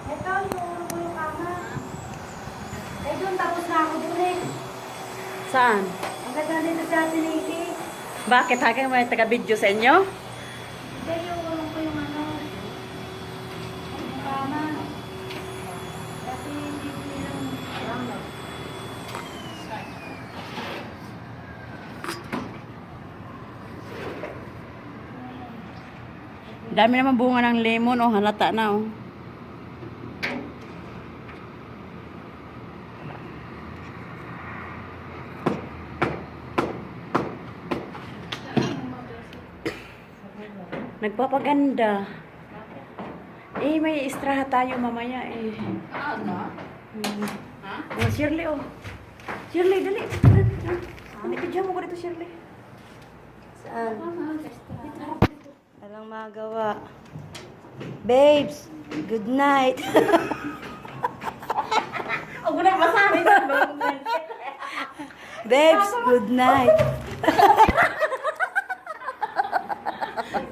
Ito, yung ulo kama. Ay, doon tapos na ako doon eh. Saan? Ang ganda dito sa atin eh. Bakit? Hanggang may taga-video sa inyo? Hindi, yung ulo ko yung ano. Yung kama. Kasi hindi nilang kama. Dami naman bunga ng lemon, oh. Halata na, oh. Nagpapaganda. Eh, may istraha tayo mamaya, eh. Ano? Ha? Oh, Shirley, oh. Shirley, dali. Dali, mo ko dito, Shirley. Saan? Walang magawa. Babes, good night. Huwag mo na masabi. Babes, good night.